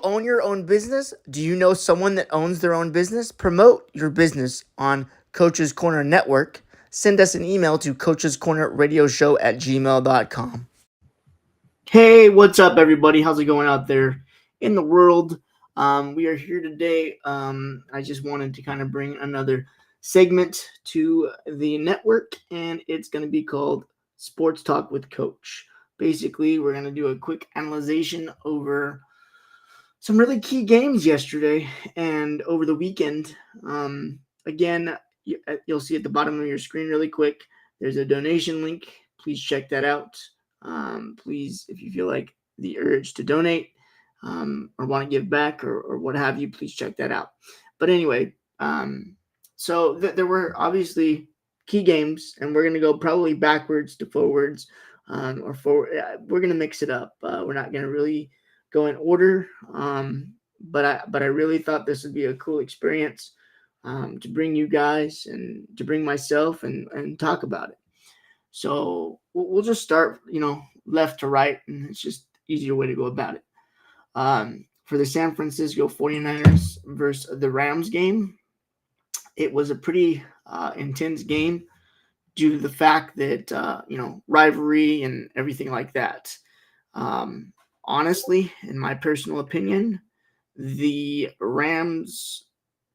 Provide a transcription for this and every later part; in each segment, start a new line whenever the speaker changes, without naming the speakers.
own your own business? Do you know someone that owns their own business? Promote your business on Coach's Corner Network. Send us an email to coachescornerradioshow@gmail.com. Hey, what's up, everybody? How's it going out there in the world? We are here today. I just wanted to kind of bring another segment to the network, and it's going to be called Sports Talk with Coach. Basically, we're going to do a quick analyzation over some really key games yesterday and over the weekend. Again, you'll see at the bottom of your screen really quick, there's a donation link. Please check that out. Please, if you feel like the urge to donate or want to give back or what have you, please check that out. But anyway, so there were obviously key games, and we're going to go probably backwards to forwards or forward. We're going to mix it up. We're not going to really go in order, but I really thought this would be a cool experience to bring you guys and to bring myself and talk about it. So we'll just start, left to right, and it's just easier way to go about it. For the San Francisco 49ers versus the Rams game, it was a pretty intense game due to the fact that, rivalry and everything like that. Honestly, in my personal opinion, the Rams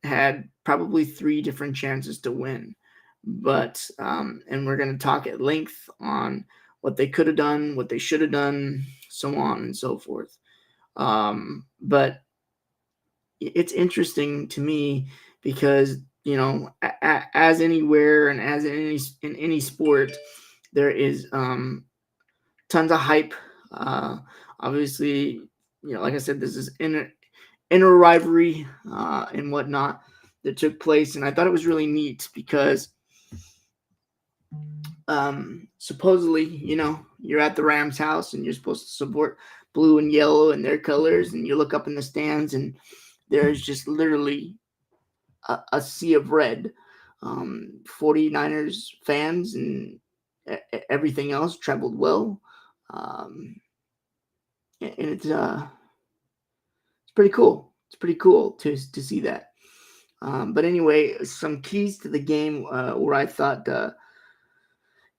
had probably 3 different chances to win. But, and we're going to talk at length on what they could have done, what they should have done, so on and so forth. But it's interesting to me because, as anywhere and as in any sport, there is tons of hype. Obviously, like I said, this is inner rivalry and whatnot that took place, and I thought it was really neat because supposedly, you're at the Rams house and you're supposed to support blue and yellow and their colors, and you look up in the stands and there's just literally a sea of red. 49ers fans and everything else traveled well. And it's pretty cool. It's pretty cool to see that. But anyway, some keys to the game where I thought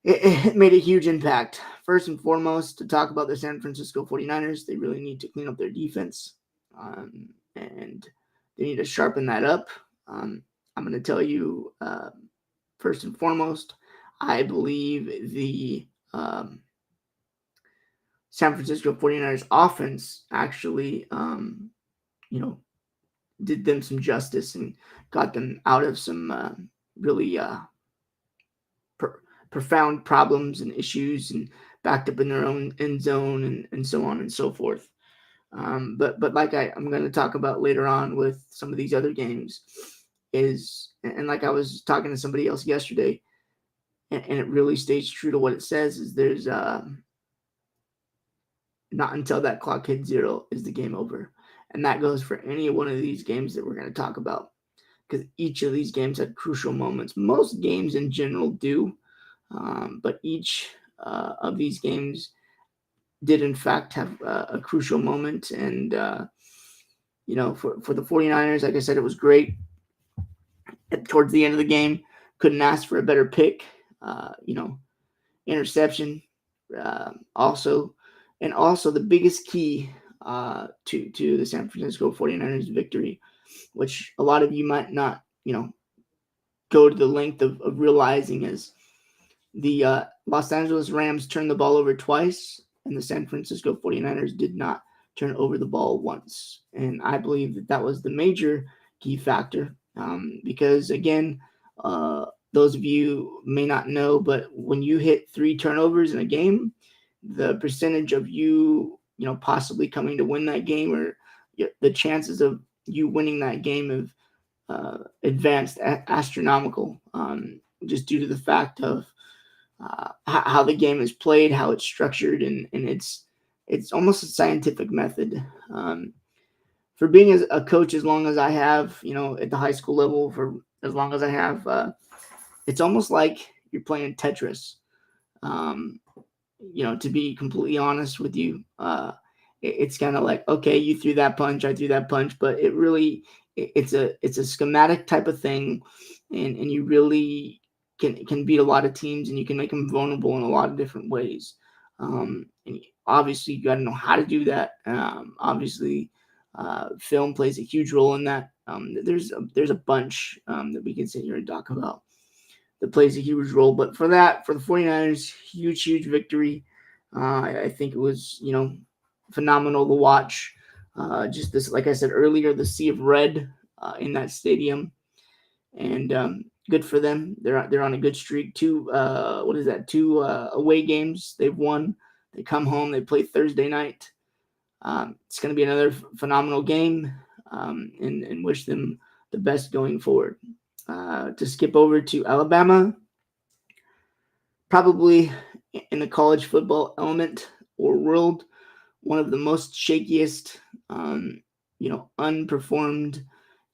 it made a huge impact. First and foremost, to talk about the San Francisco 49ers, they really need to clean up their defense, and they need to sharpen that up. I'm going to tell you, first and foremost, I believe the San Francisco 49ers offense actually, did them some justice and got them out of some really profound problems and issues and backed up in their own end zone and so on and so forth. But like I'm going to talk about later on with some of these other games and like I was talking to somebody else yesterday, and it really stays true to what it says, is there's not until that clock hits 0 is the game over. And that goes for any one of these games that we're going to talk about, because each of these games had crucial moments. Most games in general do, but each of these games did in fact have a crucial moment. And, for the 49ers, like I said, it was great. Towards the end of the game, couldn't ask for a better pick. Interception also. And also the biggest key to the San Francisco 49ers victory, which a lot of you might not, go to the length of realizing, is the Los Angeles Rams turned the ball over twice, and the San Francisco 49ers did not turn over the ball once. And I believe that was the major key factor because, again, those of you may not know, but when you hit 3 turnovers in a game, the percentage of you possibly coming to win that game, or the chances of you winning that game have advanced astronomical, just due to the fact of how the game is played, how it's structured, and it's almost a scientific method. For being a coach as long as I have, at the high school level for as long as I have, it's almost like you're playing Tetris. To be completely honest with you, it's kind of like, okay, you threw that punch, I threw that punch, but it's a schematic type of thing, and you really can beat a lot of teams, and you can make them vulnerable in a lot of different ways. And obviously, you got to know how to do that. Obviously, film plays a huge role in that. There's a bunch that we can sit here and talk about that plays a huge role. But for the 49ers, huge victory. I think it was, phenomenal to watch. Just this, like I said earlier, the sea of red in that stadium, and good for them. They're on a good streak. What is that? Two away games they've won. They come home. They play Thursday night. It's going to be another phenomenal game, and wish them the best going forward. To skip over to Alabama, probably in the college football element or world, one of the most shakiest, unperformed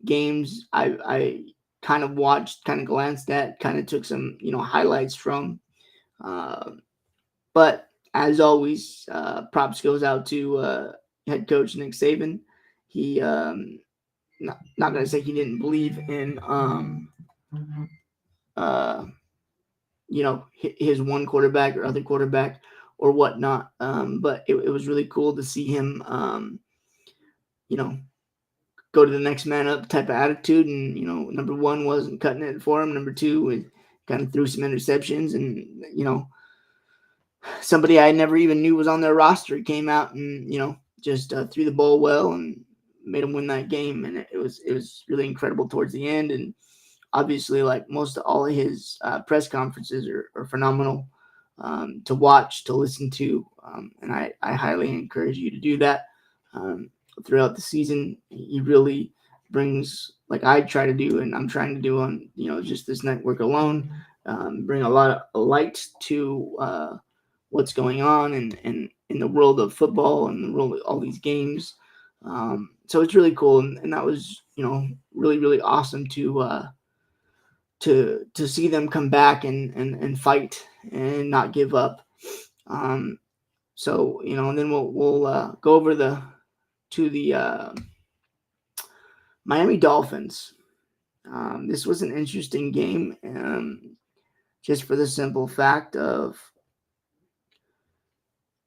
games I kind of watched, kind of glanced at, kind of took some, highlights from. Uh, but as always, props goes out to head coach Nick Saban. He, not going to say he didn't believe in, uh, his one quarterback or other quarterback or whatnot. But it was really cool to see him, you know, go to the next man up type of attitude. And, number one wasn't cutting it for him. Number two, it kind of threw some interceptions. And, somebody I never even knew was on their roster came out and, just threw the ball well and made them win that game. And it was really incredible towards the end. And obviously, like most of all of his press conferences are phenomenal to watch, to listen to. And I highly encourage you to do that throughout the season. He really brings, like I try to do, and I'm trying to do on, just this network alone, bring a lot of light to what's going on and in the world of football and the world of all these games. So it's really cool. And that was, really awesome to see them come back and fight and not give up. So, and then we'll go over to the Miami Dolphins. This was an interesting game, just for the simple fact of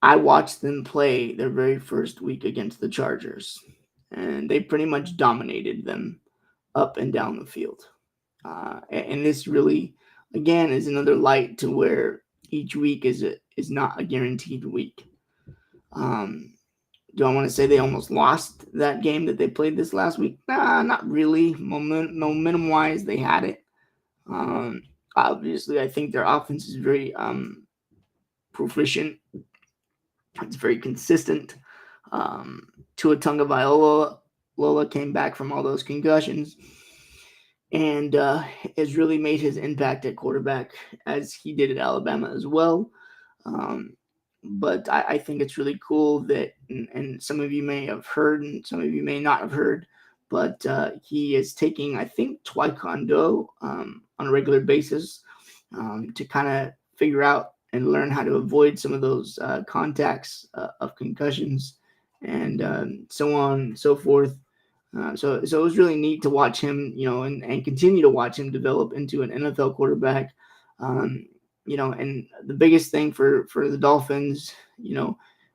I watched them play their very first week against the Chargers, and they pretty much dominated them up and down the field. And this really, again, is another light to where each week is not a guaranteed week. Do I want to say they almost lost that game that they played this last week? Nah, not really. Momentum-wise, they had it. Obviously, I think their offense is very proficient. It's very consistent. Tua Tagovailoa came back from all those concussions and has really made his impact at quarterback as he did at Alabama as well. But I think it's really cool that, and some of you may have heard and some of you may not have heard, but he is taking, I think, Taekwondo on a regular basis to kind of figure out and learn how to avoid some of those contacts of concussions and so on and so forth. So it was really neat to watch him, and continue to watch him develop into an NFL quarterback. And the biggest thing for the Dolphins,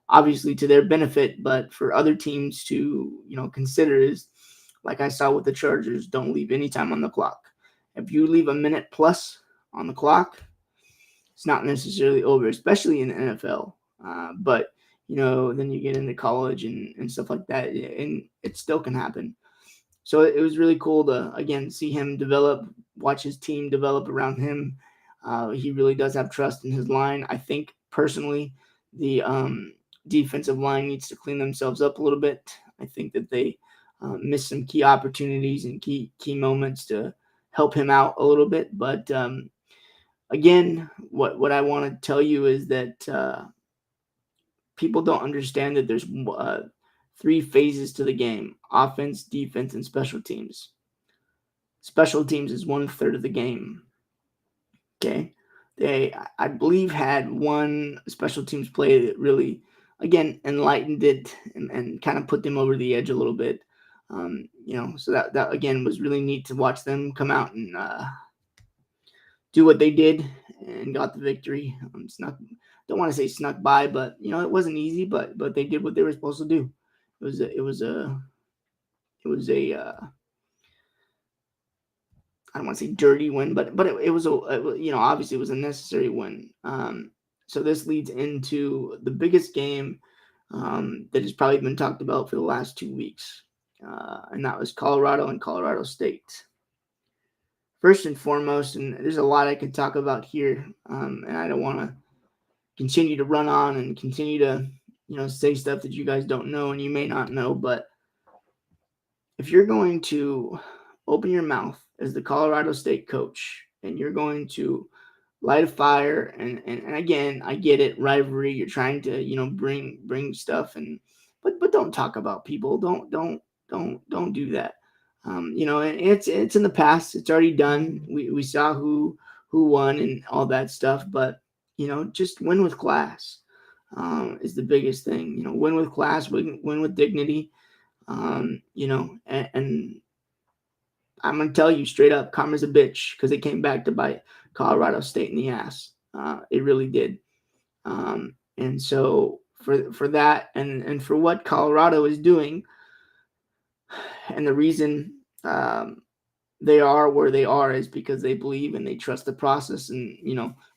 obviously to their benefit, but for other teams to, consider is, like I saw with the Chargers, don't leave any time on the clock. If you leave a minute plus on the clock, it's not necessarily over, especially in the NFL. But then you get into college and stuff like that, and it still can happen. So it was really cool to, again, see him develop, watch his team develop around him. He really does have trust in his line. I think, personally, the defensive line needs to clean themselves up a little bit. I think that they missed some key opportunities and key moments to help him out a little bit. But again, what I want to tell you is that people don't understand that there's 3 phases to the game: offense, defense, and special teams. Special teams is 1/3 of the game. Okay. They, I believe, had one special teams play that really again, enlightened it and kind of put them over the edge a little bit. So that again was really neat to watch them come out and do what they did and got the victory. Snuck, don't want to say snuck by, but it wasn't easy, but they did what they were supposed to do. It was a I don't want to say dirty win, but it was obviously it was a necessary win. So this leads into the biggest game that has probably been talked about for the last 2 weeks, and that was Colorado and Colorado State. First and foremost, and there's a lot I could talk about here, and I don't want to continue to run on and continue to say stuff that you guys don't know and you may not know, but if you're going to open your mouth as the Colorado State coach and you're going to light a fire and again, I get it, rivalry, you're trying to bring stuff, and but don't talk about people, don't do that. And it's in the past, it's already done. We saw who won and all that stuff, but just win with class is the biggest thing. Win with class, win with dignity. And I'm gonna tell you straight up, karma's a bitch because it came back to bite Colorado State in the ass. It really did. And so for that and for what Colorado is doing, and the reason they are where they are is because they believe and they trust the process, and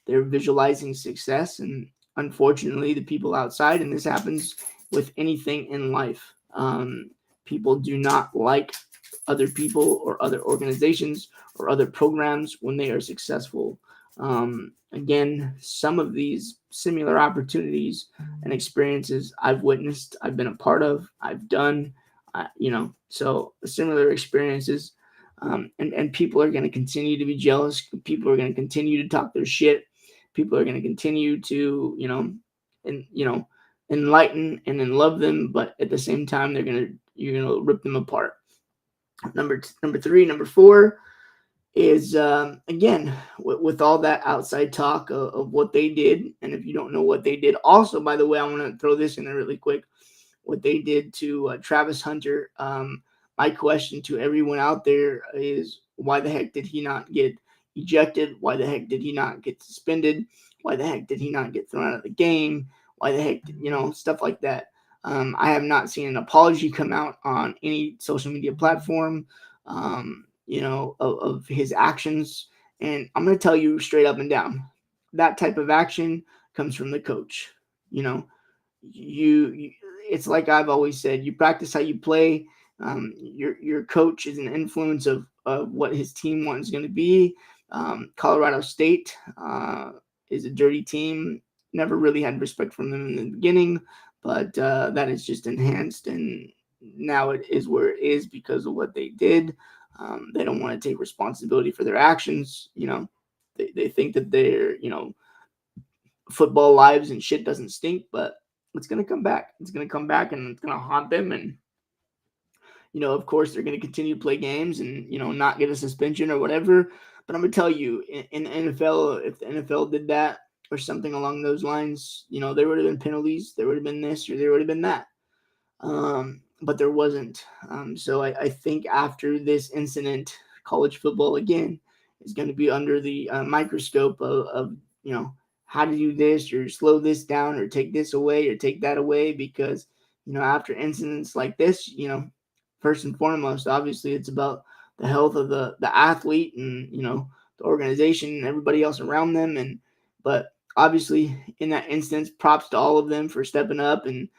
they're visualizing success. And unfortunately, the people outside, and this happens with anything in life, people do not like other people or other organizations or other programs when they are successful. Again, some of these similar opportunities and experiences I've witnessed, I've been a part of, I've done, so similar experiences. And people are going to continue to be jealous. People are going to continue to talk their shit. People are going to continue to, enlighten and then love them, but at the same time, you're gonna rip them apart. Number 3, number 4 is again with all that outside talk of what they did, and if you don't know what they did, also by the way, I want to throw this in there really quick. What they did to Travis Hunter. My question to everyone out there is, why the heck did he not get ejected? Why the heck did he not get suspended? Why the heck did he not get thrown out of the game? Why the heck, stuff like that. I have not seen an apology come out on any social media platform, of his actions. And I'm going to tell you straight up and down, that type of action comes from the coach. You it's like I've always said, you practice how you play. Your coach is an influence of what his team wants going to be. Colorado State is a dirty team. Never really had respect from them in the beginning, but that is just enhanced, and now it is where it is because of what they did. They don't want to take responsibility for their actions. They think that their football lives and shit doesn't stink, but it's going to come back. It's going to come back and it's going to haunt them. And, of course, they're going to continue to play games and, not get a suspension or whatever. But I'm going to tell you, in the NFL, if the NFL did that or something along those lines, there would have been penalties. There would have been this or there would have been that. But there wasn't. So I think after this incident, college football, again, is going to be under the microscope of how to do this or slow this down or take this away or take that away, because after incidents like this, first and foremost, obviously it's about the health of the athlete and the organization and everybody else around them. But obviously in that instance, props to all of them for stepping up and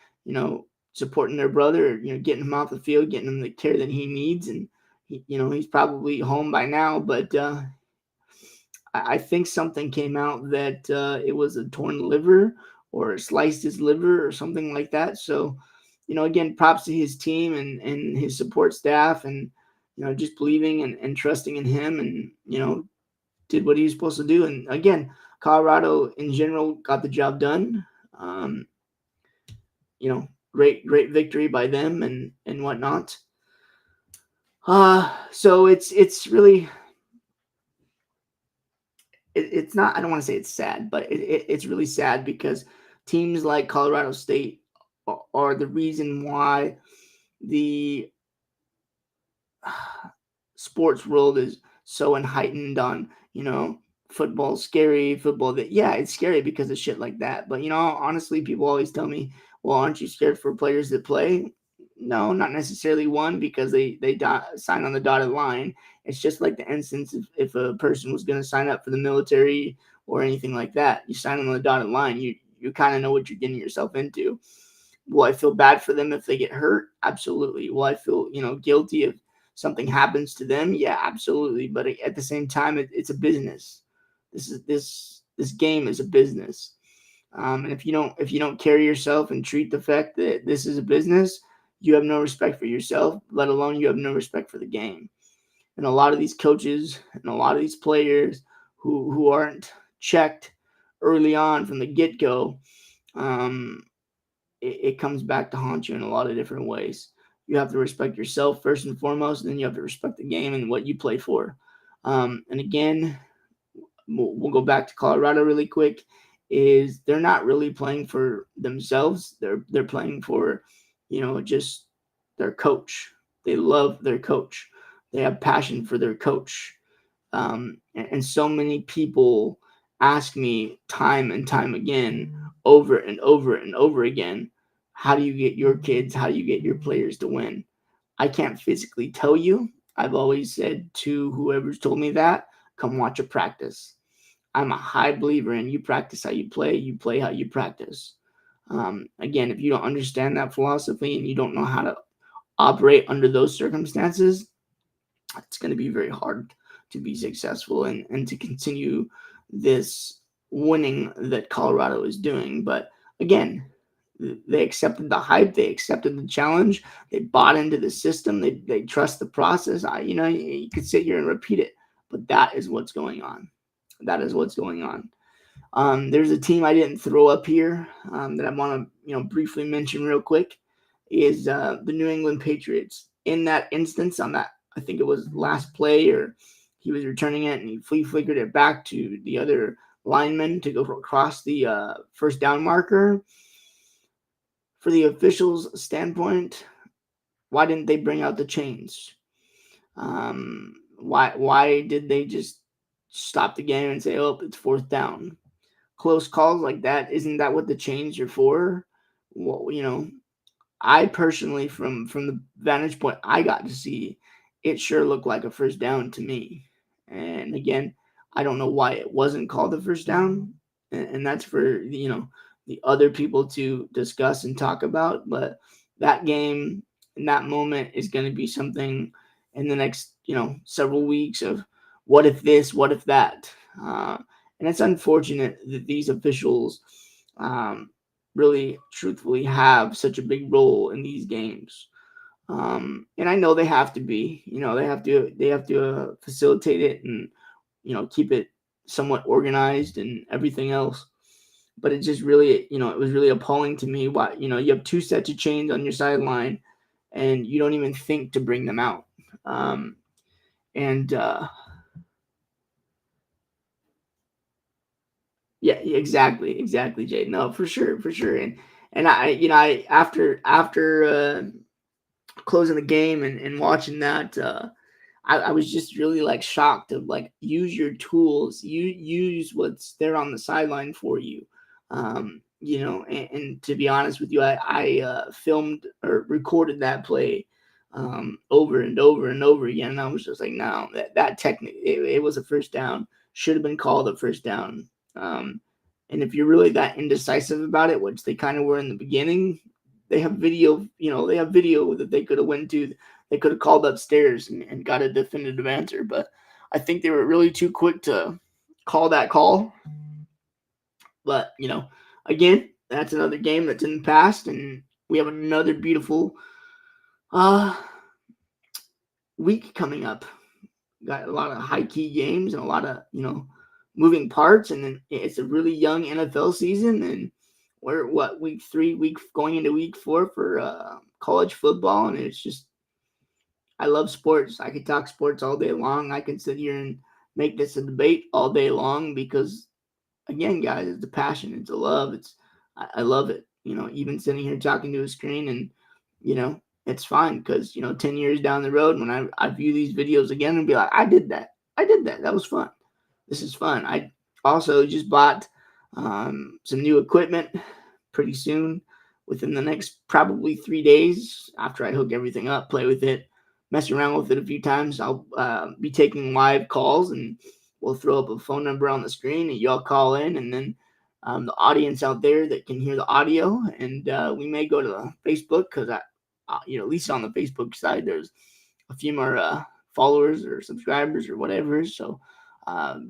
supporting their brother, getting him off the field, getting him the care that he needs. And he's probably home by now, but I think something came out that it was a torn liver or sliced his liver or something like that. So, again, props to his team and his support staff, and, just believing and trusting in him, and, did what he was supposed to do. And again, Colorado in general got the job done. Great victory by them and whatnot. So it's really, it's not, I don't want to say it's sad, but it's really sad because teams like Colorado State are the reason why the sports world is so heightened on, football's scary, football that, yeah, it's scary because of shit like that. But, honestly, people always tell me, well, aren't you scared for players that play? No, not necessarily. One, because they sign on the dotted line. It's just like the instance if a person was going to sign up for the military or anything like that. You sign on the dotted line, you kind of know what you're getting yourself into. Will I feel bad for them if they get hurt? Absolutely. Will I feel, guilty if something happens to them? Yeah, absolutely. But at the same time, it's a business. This game is a business. And if you don't carry yourself and treat the fact that this is a business, you have no respect for yourself, let alone you have no respect for the game. And a lot of these coaches and a lot of these players who aren't checked early on from the get go, um, it comes back to haunt you in a lot of different ways. You have to respect yourself first and foremost, and then you have to respect the game and what you play for. And again, we'll go back to Colorado really quick. Is they're not really playing for themselves. They're playing for, just their coach. They love their coach. They have passion for their coach. And so many people ask me time and time again, over and over and over again, how do you get your kids, how do you get your players to win? I can't physically tell you. I've always said to whoever's told me that, come watch a practice. I'm a high believer in you practice how you play how you practice. Again, if you don't understand that philosophy and you don't know how to operate under those circumstances, it's going to be very hard to be successful and to continue this winning that Colorado is doing. But again, they accepted the hype, they accepted the challenge, they bought into the system, they trust the process. You could sit here and repeat it, but that is what's going on. That is what's going on. There's a team I didn't throw up here that I want to briefly mention real quick is the New England Patriots. In that instance, on that, I think it was last play, or he was returning it and he flickered it back to the other lineman to go across the first down marker. For the officials' standpoint, why didn't they bring out the chains? Why did they just stop the game and say, "Oh, it's fourth down"? Close calls like that, isn't that what the chains are for? Well, I personally, from the vantage point I got to see, it sure looked like a first down to me. And again, I don't know why it wasn't called a first down, and that's for the other people to discuss and talk about. But that game in that moment is going to be something in the next several weeks of what if this, what if that, and it's unfortunate that these officials. Really truthfully have such a big role in these games. And I know they have to be, they have to facilitate it and, keep it somewhat organized and everything else. But it just really, it was really appalling to me why, you have two sets of chains on your sideline and you don't even think to bring them out. And Yeah, exactly, Jay. No, for sure, for sure. And I after closing the game and watching that, I was just really like shocked of like use your tools, you use what's there on the sideline for you. And to be honest with you, I filmed or recorded that play over and over and over again. And I was just like, no, that technique, it was a first down, should have been called a first down. Um, and if you're really that indecisive about it, which they kind of were in the beginning, they have video, they have video that they could have went to, they could have called upstairs and got a definitive answer. But I think they were really too quick to call that call. But, again, that's another game that's in the past, and we have another beautiful uh, week coming up. Got a lot of high key games and a lot of moving parts, and then it's a really young NFL season, and we're week 3, week going into week 4 for college football, and it's just I love sports. I could talk sports all day long. I can sit here and make this a debate all day long because again, guys, it's a passion, it's a love. I love it. even sitting here talking to a screen, and it's fine because 10 years down the road, when I view these videos again and be like, I did that, that was fun, this is fun. I also just bought some new equipment pretty soon, within the next probably 3 days, after I hook everything up, play with it, mess around with it a few times. I'll be taking live calls, and we'll throw up a phone number on the screen, and y'all call in, and then the audience out there that can hear the audio, and we may go to Facebook, because at least on the Facebook side, there's a few more followers or subscribers or whatever. So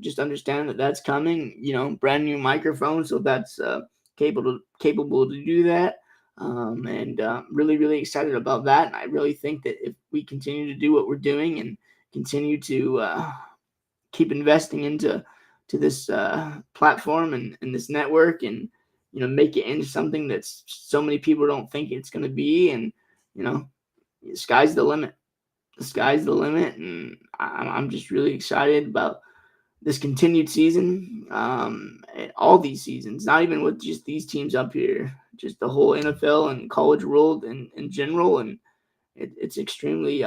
just understand that that's coming. Brand new microphone, so that's capable to do that. And really, really excited about that. And I really think that if we continue to do what we're doing and continue to keep investing into this platform and this network, and make it into something that's so many people don't think it's going to be, and the sky's the limit. The sky's the limit, and I'm just really excited about this continued season, and all these seasons, not even with just these teams up here, just the whole NFL and college world in general. And it's extremely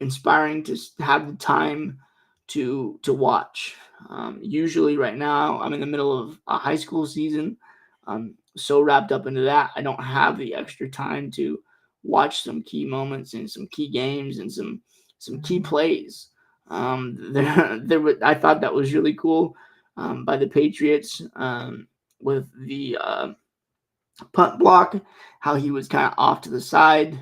inspiring to have the time to watch. Usually right now I'm in the middle of a high school season. I'm so wrapped up into that, I don't have the extra time to watch some key moments and some key games and some key plays. I thought that was really cool by the Patriots, with the punt block, how he was kind of off to the side.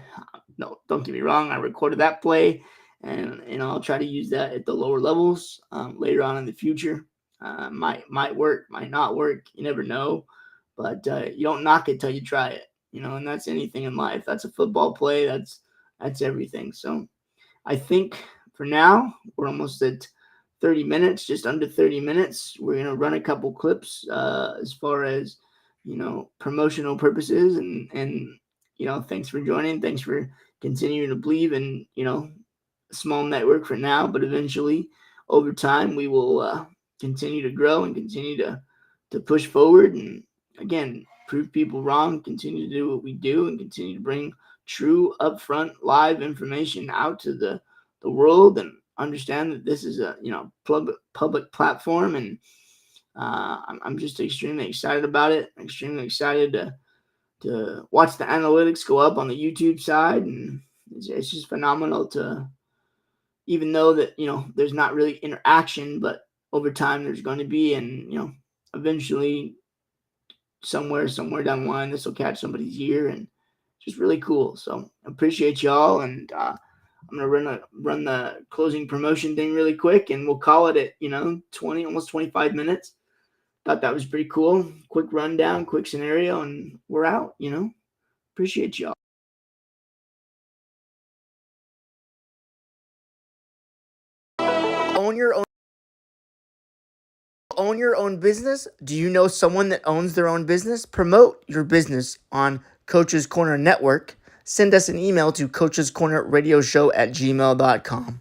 No, don't get me wrong, I recorded that play, and I'll try to use that at the lower levels later on in the future. Might work, might not work. You never know, but you don't knock it till you try it. And that's anything in life. That's a football play. That's everything. So I think for now we're almost at 30 minutes, just under 30 minutes. We're gonna run a couple clips as far as promotional purposes, and thanks for joining. Thanks for continuing to believe in a small network for now, but eventually over time we will continue to grow and continue to push forward, and again, prove people wrong, continue to do what we do, and continue to bring true, upfront, live information out to the world, and understand that this is a public platform. And I'm just extremely excited about it. Extremely excited to watch the analytics go up on the YouTube side, and it's just phenomenal to even know that there's not really interaction, but over time there's going to be, and eventually somewhere down the line, this will catch somebody's ear, and just really cool. So appreciate y'all, and I'm gonna run the closing promotion thing really quick, and we'll call it at 20, almost 25 minutes. Thought that was pretty cool. Quick rundown, quick scenario, and we're out. Appreciate y'all. Own your own business? Do you know someone that owns their own business? Promote your business on Coach's Corner Network. Send us an email to coachescornerradioshow@gmail.com.